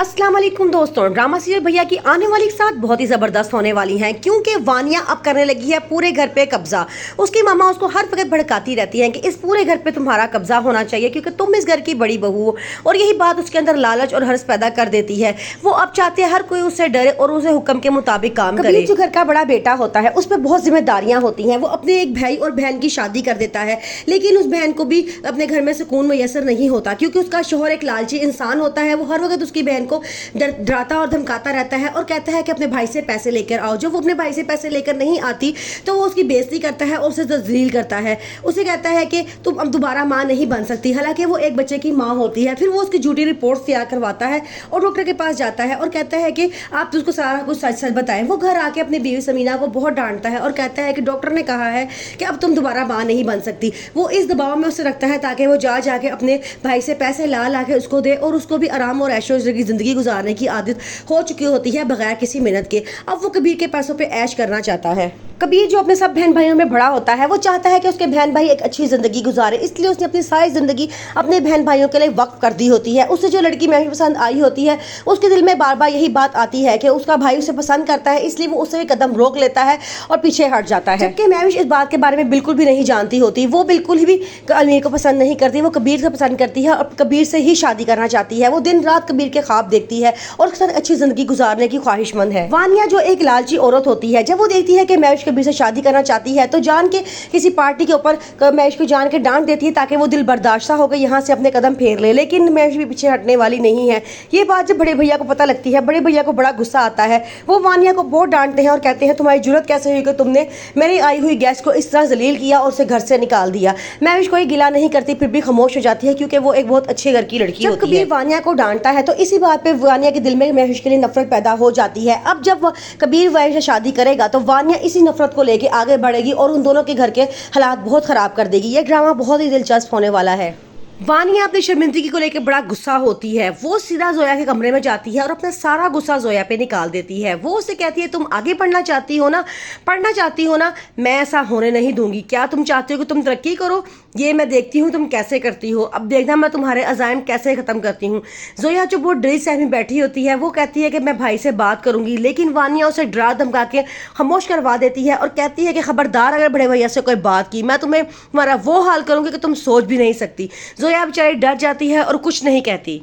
अस्सलाम वालेकुम दोस्तों, ड्रामा सीरियल भैया की आने वाली साथ बहुत ही ज़बरदस्त होने वाली हैं क्योंकि वानिया अब करने लगी है पूरे घर पे कब्जा। उसकी मामा उसको हर वक्त भड़काती रहती हैं कि इस पूरे घर पे तुम्हारा कब्जा होना चाहिए क्योंकि तुम इस घर की बड़ी बहू हो, और यही बात उसके अंदर लालच और हर्ष पैदा कर देती है। वो अब चाहते हैं हर कोई उससे डरे और उसे हुक्म के मुताबिक काम करे। जो घर का बड़ा बेटा होता है उस पर बहुत जिम्मेदारियां होती हैं। वो अपने एक भाई और बहन की शादी कर देता है, लेकिन उस बहन को भी अपने घर में सुकून मैसर नहीं होता क्योंकि उसका शोहर एक लालची इंसान होता है। वो हर वक्त उसकी बहन को डराता और धमकाता रहता है और कहता है कि अपने भाई से पैसे लेकर आओ। जब वो अपने भाई से पैसे लेकर नहीं आती तो वो उसकी बेइज्जती करता है और उसे तज़लील करता है। उसे कहता है कि तुम अब दोबारा माँ नहीं बन सकती, हालांकि वो एक बच्चे की माँ होती है। फिर वो उसकी झूठी रिपोर्ट तैयार करवाता है और डॉक्टर के पास जाता है और कहता है कि आप उसको सारा कुछ सच सच बताएं। वो घर आके अपनी बीवी समीना को बहुत डांटता है और कहता है कि डॉक्टर ने कहा है कि अब तुम दोबारा माँ नहीं बन सकती। वो इस दबाव में उसे रखता है ताकि वो जाके अपने भाई से पैसे ला के उसको दे और उसको भी आराम और ऐशो की ज़िंदगी गुजारने की आदत हो चुकी होती है बगैर किसी मेहनत के। अब वो कबीर के पैसों पे ऐश करना चाहता है। कबीर जो अपने सब बहन भाइयों में बड़ा होता है, वो चाहता है कि उसके बहन भाई एक अच्छी ज़िंदगी गुजारे, इसलिए उसने अपनी सारी ज़िंदगी अपने बहन भाइयों के लिए वक्फ कर दी होती है। उसे जो लड़की महविश पसंद आई होती है उसके दिल में बार बार यही बात आती है कि उसका भाई उसे पसंद करता है, इसलिए वो उससे कदम रोक लेता है और पीछे हट जाता है। जबकि महविश इस बात के बारे में बिल्कुल भी नहीं जानती होती। वो बिल्कुल भी अमीर को पसंद नहीं करती, वो कबीर को पसंद करती है और कबीर से ही शादी करना चाहती है। वो दिन रात कबीर के ख्वाब देखती है और उसके साथ अच्छी ज़िंदगी गुजारने की ख्वाहिशमंद है। वानिया जो एक लालची औरत होती है, जब वो देखती है कि महविश कबीर से शादी करना चाहती है तो जान के किसी पार्टी के ऊपर महविश को जान के डांट देती है ताकि वो दिल बर्दाश्त हो गई यहाँ से अपने कदम फेर ले, लेकिन महविश भी पीछे हटने वाली नहीं है। ये बात जब बड़े भैया को पता लगती है, बड़े भैया को बड़ा गुस्सा आता है। वो वानिया को बहुत डांटते हैं और कहते हैं तुम्हारी जुर्रत कैसे हुई कि तुमने मेरी आई हुई गेस्ट को इस तरह जलील किया और उसे घर से निकाल दिया। महविश कोई गिला नहीं करती, फिर भी खामोश हो जाती है क्योंकि वो एक बहुत अच्छे घर की लड़की होती है। कबीर वानिया को डांटता है तो इसी बात पे वानिया के दिल में महविश के लिए नफरत पैदा हो जाती है। अब जब कबीर वानिया से शादी करेगा तो वानिया इसी नफरत को लेके आगे बढ़ेगी और उन दोनों के घर के हालात बहुत खराब कर देगी। ये ड्रामा बहुत ही दिलचस्प होने वाला है। वानिया अपनी शर्मिंदगी को लेकर बड़ा गुस्सा होती है। वो सीधा जोया के कमरे में जाती है और अपना सारा गुस्सा जोया पे निकाल देती है। वो उससे कहती है तुम आगे पढ़ना चाहती हो ना, मैं ऐसा होने नहीं दूंगी। क्या तुम चाहती हो कि तुम तरक्की करो? ये मैं देखती हूँ तुम कैसे करती हो, अब देखना मैं तुम्हारे अज़ाइम कैसे ख़त्म करती हूँ। जोया जो बहुत डरी सहमी बैठी होती है वो कहती है कि मैं भाई से बात करूंगी, लेकिन वानिया उसे डरा धमका के खामोश करवा देती है और कहती है कि खबरदार अगर बड़े भैया से कोई बात की मैं तुम्हें तुम्हारा वो हाल करूंगी कि तुम सोच भी नहीं सकती। जोया बेचारी डर जाती है और कुछ नहीं कहती।